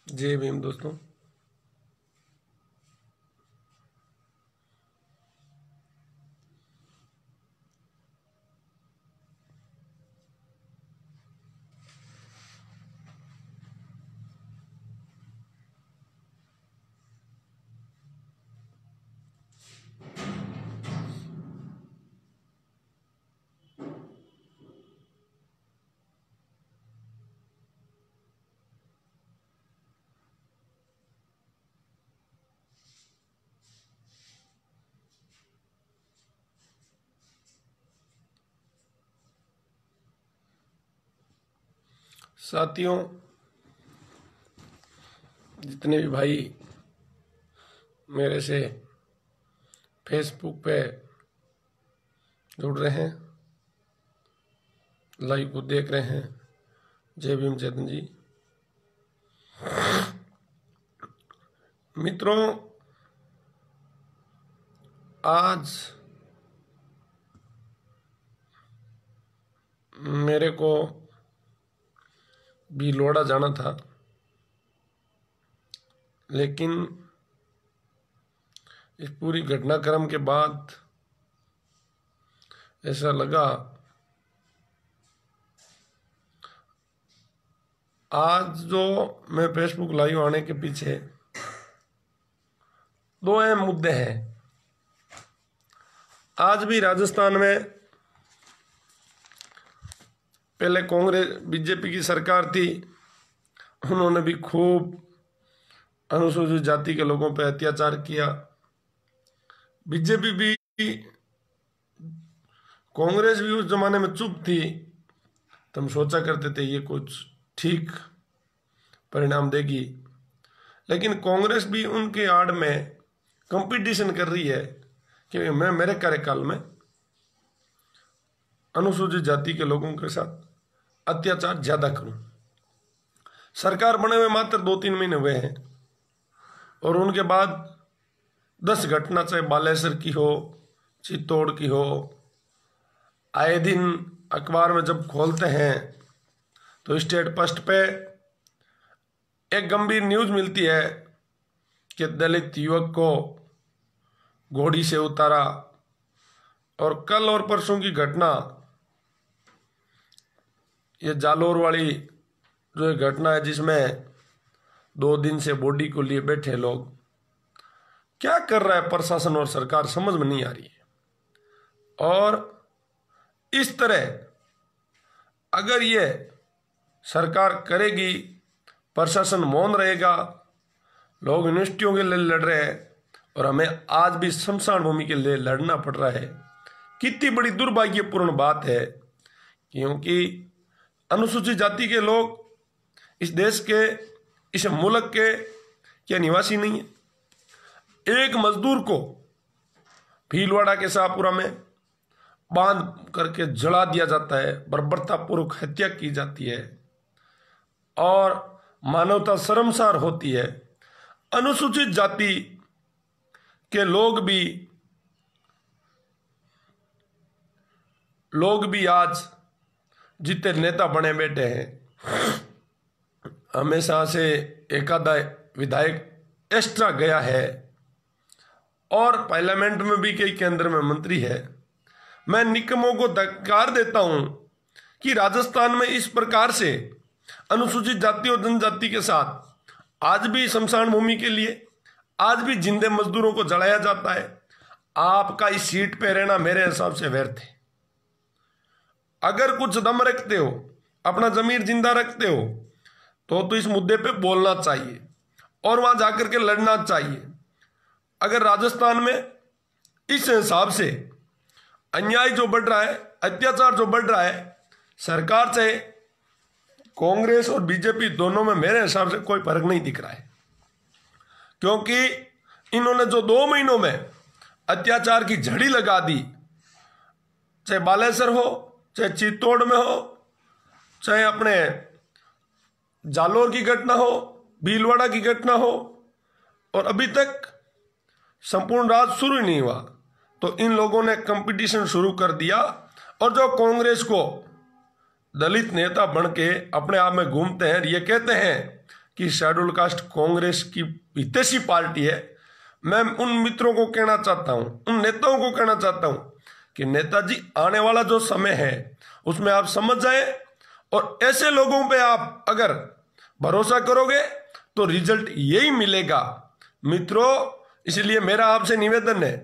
जय भीम दोस्तों। साथियों, जितने भी भाई मेरे से फेसबुक पे जुड़ रहे हैं, लाइव को देख रहे हैं, जय भीम चेतन जी। मित्रों, आज मेरे को भीलवाड़ा जाना था, लेकिन इस पूरी घटनाक्रम के बाद ऐसा लगा आज जो मैं फेसबुक लाइव आने के पीछे दो अहम मुद्दे हैं। आज भी राजस्थान में पहले कांग्रेस बीजेपी की सरकार थी, उन्होंने भी खूब अनुसूचित जाति के लोगों पर अत्याचार किया। बीजेपी भी, कांग्रेस भी उस जमाने में चुप थी, तो हम सोचा करते थे ये कुछ ठीक परिणाम देगी, लेकिन कांग्रेस भी उनके आड़ में कंपटीशन कर रही है कि मैं मेरे कार्यकाल में अनुसूचित जाति के लोगों के साथ अत्याचार ज्यादा करूं। सरकार बने हुए मात्र 2-3 महीने हुए हैं और उनके बाद 10 घटना, चाहे बालेश्वर की हो, चित्तौड़ की हो, आए दिन अखबार में जब खोलते हैं तो स्टेट फर्स्ट पे एक गंभीर न्यूज मिलती है कि दलित युवक को घोड़ी से उतारा। और कल और परसों की घटना, ये जालोर वाली जो एक घटना है जिसमें 2 दिन से बॉडी को लिए बैठे लोग, क्या कर रहा है प्रशासन और सरकार समझ में नहीं आ रही है। और इस तरह अगर ये सरकार करेगी, प्रशासन मौन रहेगा, लोग यूनिवर्सिटियों के लिए लड़ रहे हैं और हमें आज भी शमशान भूमि के लिए लड़ना पड़ रहा है, कितनी बड़ी दुर्भाग्यपूर्ण बात है। क्योंकि अनुसूचित जाति के लोग इस देश के, इस मुल्क के क्या निवासी नहीं है। एक मजदूर को भीलवाड़ा के शाहपुरा में बांध करके जला दिया जाता है, बर्बरतापूर्वक हत्या की जाती है और मानवता शर्मसार होती है। अनुसूचित जाति के लोग भी आज जितने नेता बने बैठे हैं, हमेशा से एकादा विधायक एक्स्ट्रा गया है और पार्लियामेंट में भी कई केंद्र में मंत्री है। मैं निकमों को धिक्कार देता हूं कि राजस्थान में इस प्रकार से अनुसूचित जाति और जनजाति के साथ आज भी शमशान भूमि के लिए आज भी जिंदे मजदूरों को जलाया जाता है। आपका इस सीट पे रहना मेरे हिसाब से व्यर्थ है। अगर कुछ दम रखते हो, अपना जमीर जिंदा रखते हो, तो इस मुद्दे पे बोलना चाहिए और वहां जाकर के लड़ना चाहिए। अगर राजस्थान में इस हिसाब से अन्याय जो बढ़ रहा है, अत्याचार जो बढ़ रहा है, सरकार चाहे कांग्रेस और बीजेपी दोनों में मेरे हिसाब से कोई फर्क नहीं दिख रहा है। क्योंकि इन्होंने जो 2 महीनों में अत्याचार की झड़ी लगा दी, चाहे बालेश्वर हो, चाहे चित्तौड़ में हो, चाहे अपने जालोर की घटना हो, भीलवाड़ा की घटना हो, और अभी तक संपूर्ण राज शुरू ही नहीं हुआ तो इन लोगों ने कंपटीशन शुरू कर दिया। और जो कांग्रेस को दलित नेता बन के अपने आप में घूमते हैं, ये कहते हैं कि शेड्यूल कास्ट कांग्रेस की हितैषी पार्टी है, मैं उन मित्रों को कहना चाहता हूं, उन नेताओं को कहना चाहता हूं कि नेताजी आने वाला जो समय है उसमें आप समझ जाए, और ऐसे लोगों पे आप अगर भरोसा करोगे तो रिजल्ट यही मिलेगा मित्रों। इसलिए मेरा आपसे निवेदन है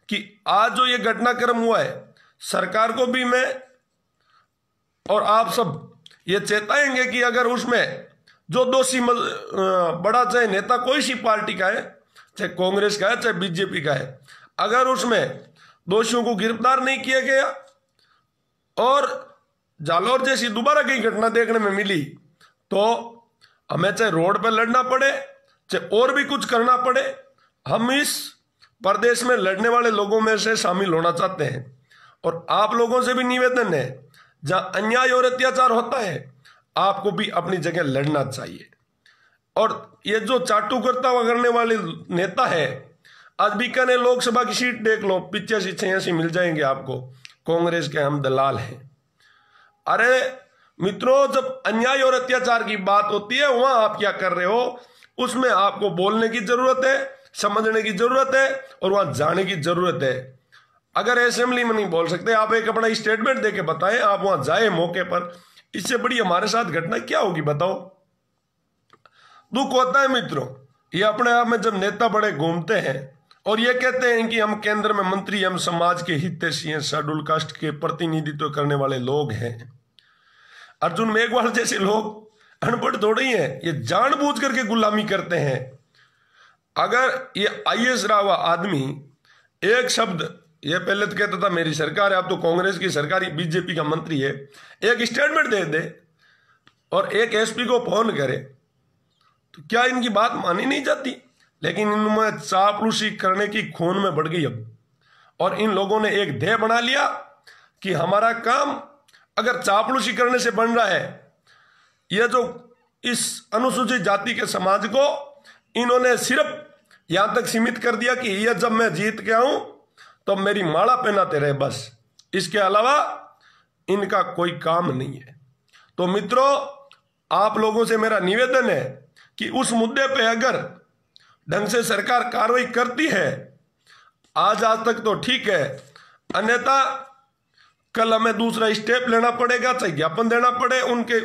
कि आज जो ये घटनाक्रम हुआ है, सरकार को भी मैं और आप सब ये चेताएंगे कि अगर उसमें जो दोषी बड़ा चाहे नेता कोई सी पार्टी का है, चाहे कांग्रेस का है चाहे बीजेपी का है, अगर उसमें दोषियों को गिरफ्तार नहीं किया गया और जालौर जैसी दोबारा कई घटना देखने में मिली तो हमें चाहे रोड पर लड़ना पड़े चाहे और भी कुछ करना पड़े, हम इस प्रदेश में लड़ने वाले लोगों में से शामिल होना चाहते हैं। और आप लोगों से भी निवेदन है, जहां अन्याय और अत्याचार होता है आपको भी अपनी जगह लड़ना चाहिए। और ये जो चाटुकर्ता करने वाले नेता है, आज बीकानेर लोकसभा की सीट देख लो, 85-86 मिल जाएंगे आपको, कांग्रेस के हम दलाल हैं। अरे मित्रों, जब अन्याय और अत्याचार की बात होती है वहां आप क्या कर रहे हो, उसमें आपको बोलने की जरूरत है, समझने की जरूरत है और वहां जाने की जरूरत है। अगर असेंबली में नहीं बोल सकते, आप एक अपना स्टेटमेंट देके बताएं, आप वहां जाए मौके पर। इससे बड़ी हमारे साथ घटना क्या होगी बताओ। दुख होता है मित्रों, ये अपने आप में जब नेता बड़े घूमते हैं और ये कहते हैं कि हम केंद्र में मंत्री, हम समाज के हितैषी हैं, शेड्यूल कास्ट के प्रतिनिधित्व करने वाले लोग हैं। अर्जुन मेघवाल जैसे लोग अनपढ़ थोड़ी हैं, ये जानबूझ करके गुलामी करते हैं। अगर ये आईएएस रहा हुआ आदमी एक शब्द, ये पहले तो कहता था मेरी सरकार है, अब तो कांग्रेस की सरकार, बीजेपी का मंत्री है, एक स्टेटमेंट दे दे और एक एसपी को फोन करे तो क्या इनकी बात मानी नहीं जाती? लेकिन इनमें चापलूसी करने की खून में बढ़ गई अब, और इन लोगों ने एक ध्येय बना लिया कि हमारा काम अगर चापलूसी करने से बन रहा है, यह जो इस अनुसूचित जाति के समाज को इन्होंने सिर्फ यहां तक सीमित कर दिया कि यह जब मैं जीत के आऊं तो मेरी माला पहनाते रहे, बस, इसके अलावा इनका कोई काम नहीं है। तो मित्रों, आप लोगों से मेरा निवेदन है कि उस मुद्दे पे अगर ढंग से सरकार कार्रवाई करती है, आज तक तो ठीक है, अन्यथा कल हमें दूसरा स्टेप लेना पड़ेगा, चाहे ज्ञापन देना पड़े। उनके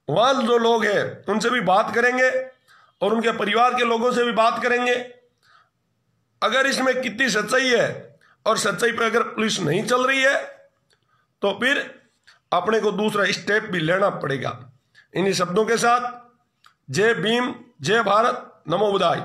वहां जो लोग हैं उनसे भी बात करेंगे और उनके परिवार के लोगों से भी बात करेंगे। अगर इसमें कितनी सच्चाई है और सच्चाई पे अगर पुलिस नहीं चल रही है तो फिर अपने को दूसरा स्टेप भी लेना पड़ेगा। इन्हीं शब्दों के साथ जय भीम, जय भारत, नमो बुद्धाय।